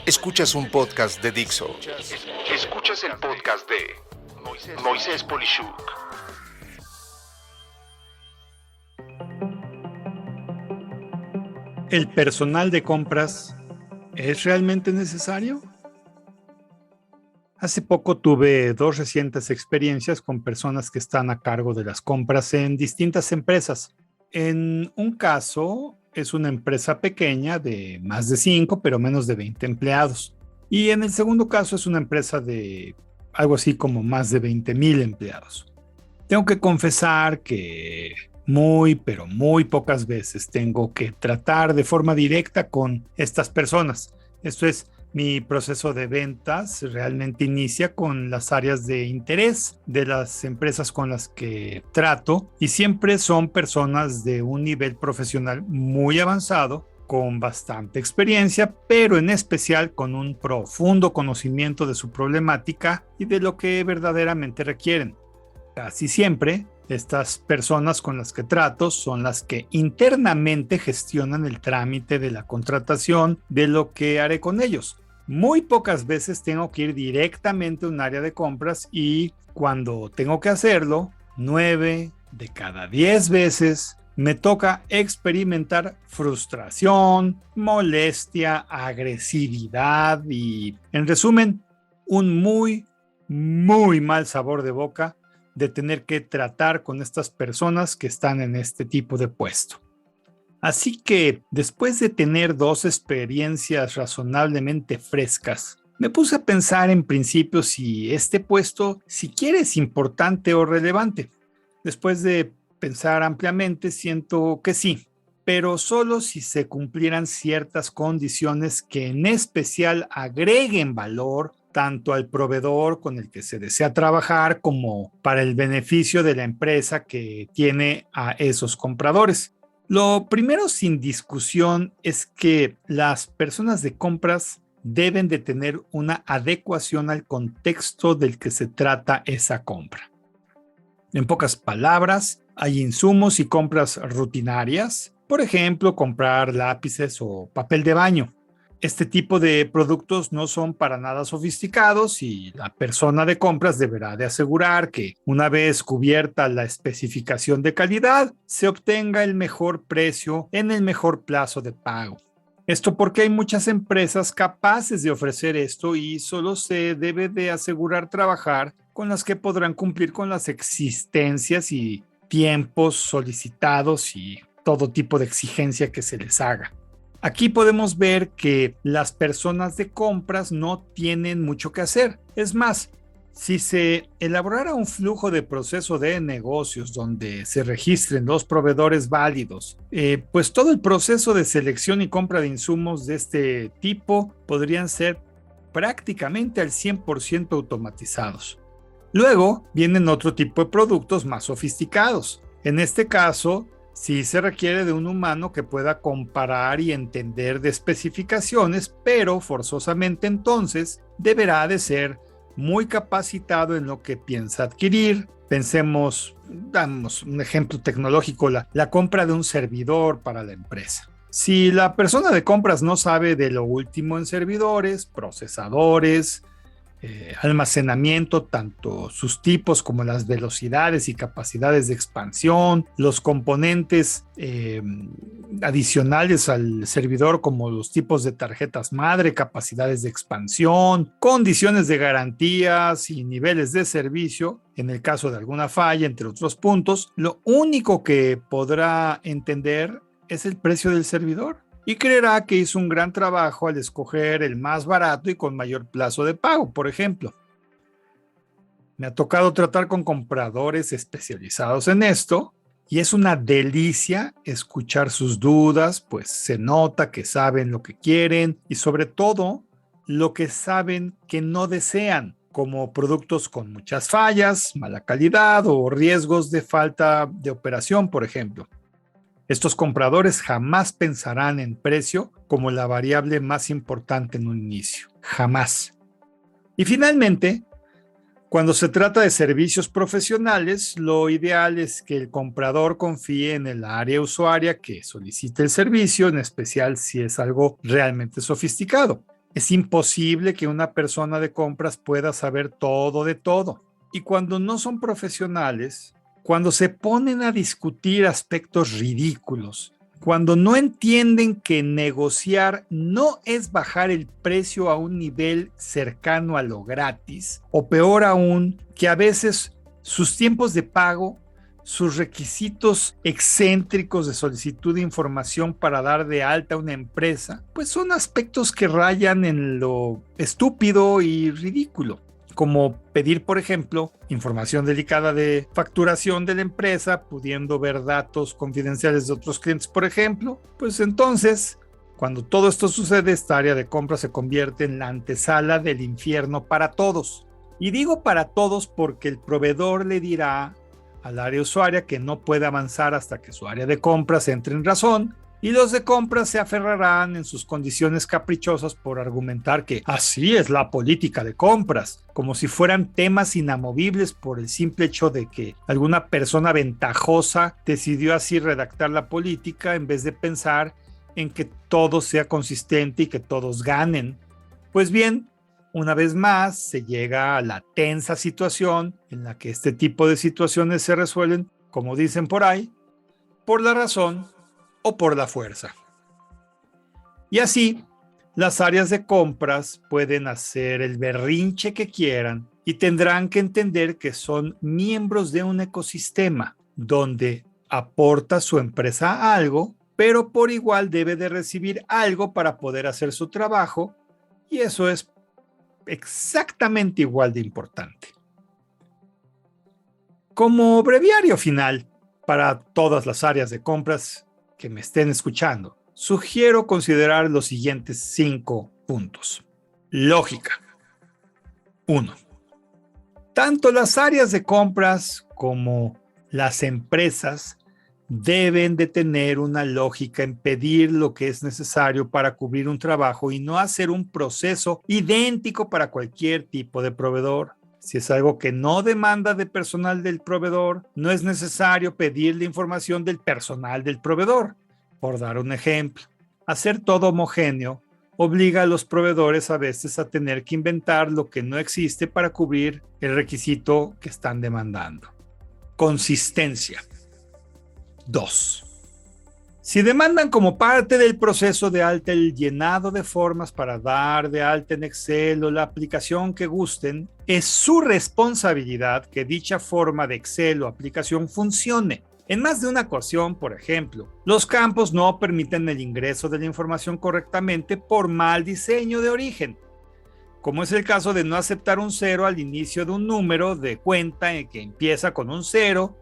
Escuchas un podcast de Dixo. Escuchas el podcast de Moisés Polishuk. ¿El personal de compras es realmente necesario? Hace poco tuve 2 recientes experiencias con personas que están a cargo de las compras en distintas empresas. En un caso, es una empresa pequeña de más de 5, pero menos de 20 empleados. Y en el segundo caso es una empresa de algo así como más de 20,000 empleados. Tengo que confesar que pero muy pocas veces tengo que tratar de forma directa con estas personas. Esto es, mi proceso de ventas realmente inicia con las áreas de interés de las empresas con las que trato y siempre son personas de un nivel profesional muy avanzado, con bastante experiencia, pero en especial con un profundo conocimiento de su problemática y de lo que verdaderamente requieren. Casi siempre, estas personas con las que trato son las que internamente gestionan el trámite de la contratación de lo que haré con ellos. Muy pocas veces tengo que ir directamente a un área de compras y cuando tengo que hacerlo, 9 de cada 10 veces me toca experimentar frustración, molestia, agresividad y, en resumen, un muy mal sabor de boca de tener que tratar con estas personas que están en este tipo de puesto. Así que, después de tener 2 experiencias razonablemente frescas, me puse a pensar en principio si este puesto siquiera es importante o relevante. Después de pensar ampliamente, siento que sí, pero solo si se cumplieran ciertas condiciones que en especial agreguen valor tanto al proveedor con el que se desea trabajar como para el beneficio de la empresa que tiene a esos compradores. Lo primero sin discusión es que las personas de compras deben de tener una adecuación al contexto del que se trata esa compra. En pocas palabras, hay insumos y compras rutinarias, por ejemplo, comprar lápices o papel de baño. Este tipo de productos no son para nada sofisticados y la persona de compras deberá de asegurar que, una vez cubierta la especificación de calidad, se obtenga el mejor precio en el mejor plazo de pago. Esto porque hay muchas empresas capaces de ofrecer esto y solo se debe de asegurar trabajar con las que podrán cumplir con las existencias y tiempos solicitados y todo tipo de exigencia que se les haga. Aquí podemos ver que las personas de compras no tienen mucho que hacer. Es más, si se elaborara un flujo de proceso de negocios donde se registren los proveedores válidos, pues todo el proceso de selección y compra de insumos de este tipo podrían ser prácticamente al 100% automatizados. Luego vienen otro tipo de productos más sofisticados. En este caso, sí se requiere de un humano que pueda comparar y entender de especificaciones, pero forzosamente entonces deberá de ser muy capacitado en lo que piensa adquirir. Pensemos, damos un ejemplo tecnológico, la compra de un servidor para la empresa. Si la persona de compras no sabe de lo último en servidores, procesadores, almacenamiento, tanto sus tipos como las velocidades y capacidades de expansión, los componentes adicionales al servidor como los tipos de tarjetas madre, capacidades de expansión, condiciones de garantías y niveles de servicio, en el caso de alguna falla, entre otros puntos, lo único que podrá entender es el precio del servidor. Y creerá que hizo un gran trabajo al escoger el más barato y con mayor plazo de pago, por ejemplo. Me ha tocado tratar con compradores especializados en esto y es una delicia escuchar sus dudas, pues se nota que saben lo que quieren y sobre todo lo que saben que no desean, como productos con muchas fallas, mala calidad o riesgos de falta de operación, por ejemplo. Estos compradores jamás pensarán en precio como la variable más importante en un inicio. Jamás. Y finalmente, Cuando se trata de servicios profesionales, lo ideal es que el comprador confíe en el área usuaria que solicite el servicio, en especial si es algo realmente sofisticado. Es imposible que una persona de compras pueda saber todo de todo. Y cuando no son profesionales, cuando se ponen a discutir aspectos ridículos, cuando no entienden que negociar no es bajar el precio a un nivel cercano a lo gratis, o peor aún, que a veces sus tiempos de pago, sus requisitos excéntricos de solicitud de información para dar de alta una empresa, pues son aspectos que rayan en lo estúpido y ridículo. Como pedir, por ejemplo, información delicada de facturación de la empresa, pudiendo ver datos confidenciales de otros clientes, por ejemplo. Pues entonces, cuando todo esto sucede, esta área de compra se convierte en la antesala del infierno para todos. Y digo para todos porque el proveedor le dirá al área usuaria que no puede avanzar hasta que su área de compras entre en razón, y los de compras se aferrarán en sus condiciones caprichosas por argumentar que así es la política de compras, como si fueran temas inamovibles por el simple hecho de que alguna persona ventajosa decidió así redactar la política en vez de pensar en que todo sea consistente y que todos ganen. Pues bien, una vez más se llega a la tensa situación en la que este tipo de situaciones se resuelven, como dicen por ahí, por la razón o por la fuerza. Y así, las áreas de compras pueden hacer el berrinche que quieran y tendrán que entender que son miembros de un ecosistema donde aporta su empresa algo, pero por igual debe de recibir algo para poder hacer su trabajo, y eso es exactamente igual de importante. Como breviario final para todas las áreas de compras que me estén escuchando, sugiero considerar los siguientes 5 puntos. Lógica. 1. Tanto las áreas de compras como las empresas deben de tener una lógica en pedir lo que es necesario para cubrir un trabajo y no hacer un proceso idéntico para cualquier tipo de proveedor. Si es algo que no demanda de personal del proveedor, no es necesario pedir la información del personal del proveedor. Por dar un ejemplo, hacer todo homogéneo obliga a los proveedores a veces a tener que inventar lo que no existe para cubrir el requisito que están demandando. Consistencia. 2. Si demandan como parte del proceso de alta el llenado de formas para dar de alta en Excel o la aplicación que gusten, es su responsabilidad que dicha forma de Excel o aplicación funcione. En más de una ocasión, por ejemplo, los campos no permiten el ingreso de la información correctamente por mal diseño de origen, como es el caso de no aceptar un 0 al inicio de un número de cuenta que empieza con un 0,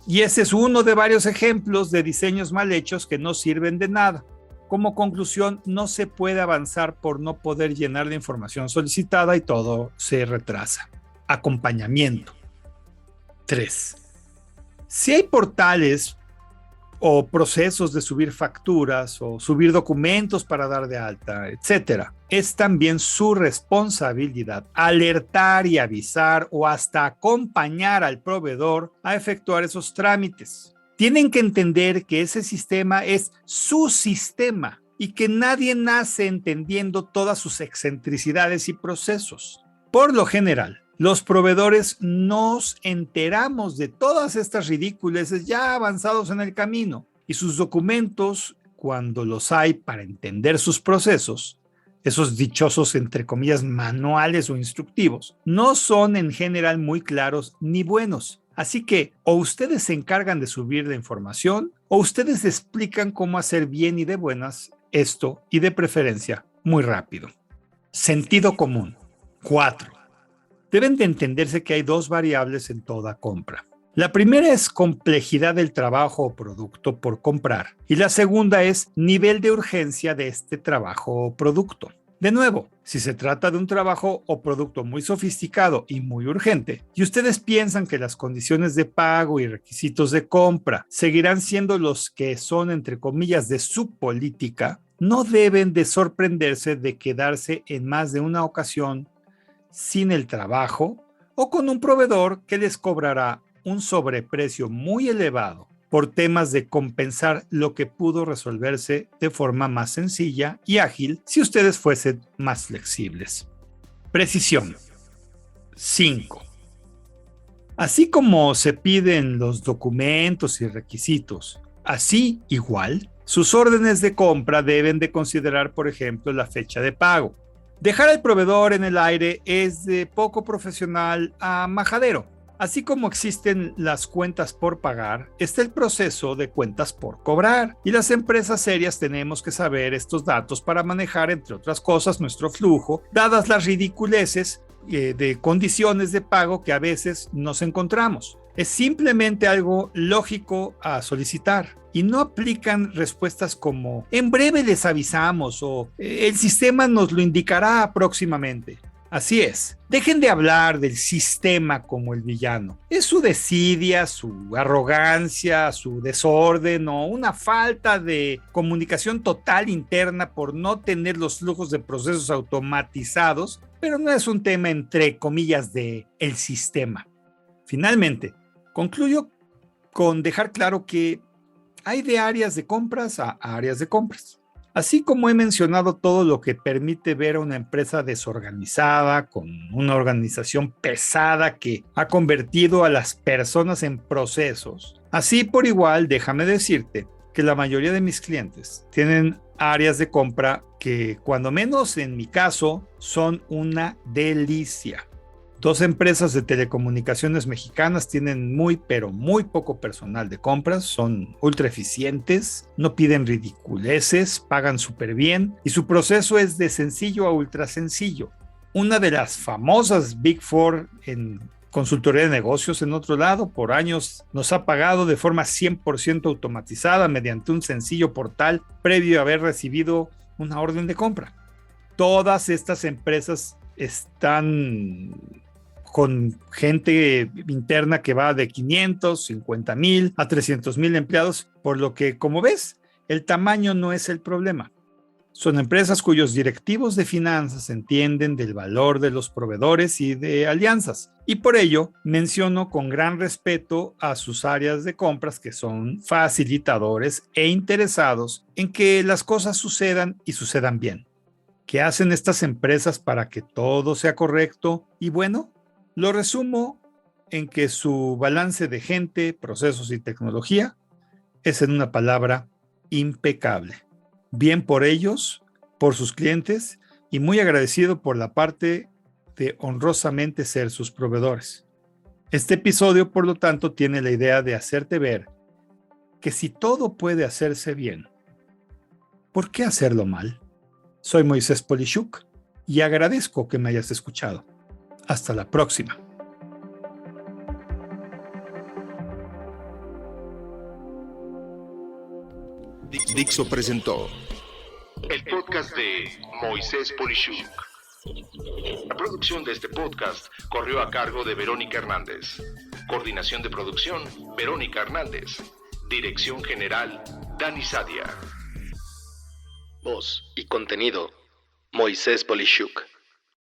y ese es uno de varios ejemplos de diseños mal hechos que no sirven de nada. Como conclusión, no se puede avanzar por no poder llenar la información solicitada y todo se retrasa. Acompañamiento. 3. Si hay portales o procesos de subir facturas o subir documentos para dar de alta, etcétera, es también su responsabilidad alertar y avisar o hasta acompañar al proveedor a efectuar esos trámites. Tienen que entender que ese sistema es su sistema y que nadie nace entendiendo todas sus excentricidades y procesos. Por lo general, los proveedores nos enteramos de todas estas ridiculeces ya avanzados en el camino, y sus documentos, cuando los hay para entender sus procesos, esos dichosos entre comillas manuales o instructivos, no son en general muy claros ni buenos. Así que o ustedes se encargan de subir la información o ustedes explican cómo hacer bien y de buenas esto, y de preferencia muy rápido. Sentido común. 4. Deben de entenderse que hay dos variables en toda compra. La primera es complejidad del trabajo o producto por comprar, y la segunda es nivel de urgencia de este trabajo o producto. De nuevo, si se trata de un trabajo o producto muy sofisticado y muy urgente, y ustedes piensan que las condiciones de pago y requisitos de compra seguirán siendo los que son, entre comillas, de su política, no deben de sorprenderse de quedarse en más de una ocasión sin el trabajo o con un proveedor que les cobrará un sobreprecio muy elevado por temas de compensar lo que pudo resolverse de forma más sencilla y ágil si ustedes fuesen más flexibles. Precisión. 5. Así como se piden los documentos y requisitos, así igual, sus órdenes de compra deben de considerar, por ejemplo, la fecha de pago. Dejar al proveedor en el aire es de poco profesional a majadero. Así como existen las cuentas por pagar, está el proceso de cuentas por cobrar. Y las empresas serias tenemos que saber estos datos para manejar, entre otras cosas, nuestro flujo, dadas las ridiculeces de condiciones de pago que a veces nos encontramos. Es simplemente algo lógico a solicitar y no aplican respuestas como en breve les avisamos o el sistema nos lo indicará próximamente. Así es, dejen de hablar del sistema como el villano. Es su desidia, su arrogancia, su desorden o una falta de comunicación total interna por no tener los flujos de procesos automatizados, pero no es un tema entre comillas de el sistema. Finalmente, concluyo con dejar claro que hay de áreas de compras a áreas de compras. Así como he mencionado todo lo que permite ver a una empresa desorganizada, con una organización pesada que ha convertido a las personas en procesos, así por igual déjame decirte que la mayoría de mis clientes tienen áreas de compra que, cuando menos en mi caso, son una delicia. 2 empresas de telecomunicaciones mexicanas tienen muy poco personal de compras, son ultra eficientes, no piden ridiculeces, pagan súper bien y su proceso es de sencillo a ultra sencillo. Una de las famosas Big Four en consultoría de negocios, en otro lado, por años nos ha pagado de forma 100% automatizada mediante un sencillo portal previo a haber recibido una orden de compra. Todas estas empresas están con gente interna que va de 500, 50,000 a 300,000 empleados, por lo que, como ves, el tamaño no es el problema. Son empresas cuyos directivos de finanzas entienden del valor de los proveedores y de alianzas, y por ello menciono con gran respeto a sus áreas de compras, que son facilitadores e interesados en que las cosas sucedan y sucedan bien. ¿Qué hacen estas empresas para que todo sea correcto? Y bueno, lo resumo en que su balance de gente, procesos y tecnología es, en una palabra, impecable. Bien por ellos, por sus clientes y muy agradecido por la parte de honrosamente ser sus proveedores. Este episodio, por lo tanto, tiene la idea de hacerte ver que si todo puede hacerse bien, ¿por qué hacerlo mal? Soy Moisés Polishuk y agradezco que me hayas escuchado. Hasta la próxima. Dixo presentó el podcast de Moisés Polishuk. La producción de este podcast corrió a cargo de Verónica Hernández. Coordinación de producción, Verónica Hernández. Dirección general, Dani Sadia. Voz y contenido, Moisés Polishuk.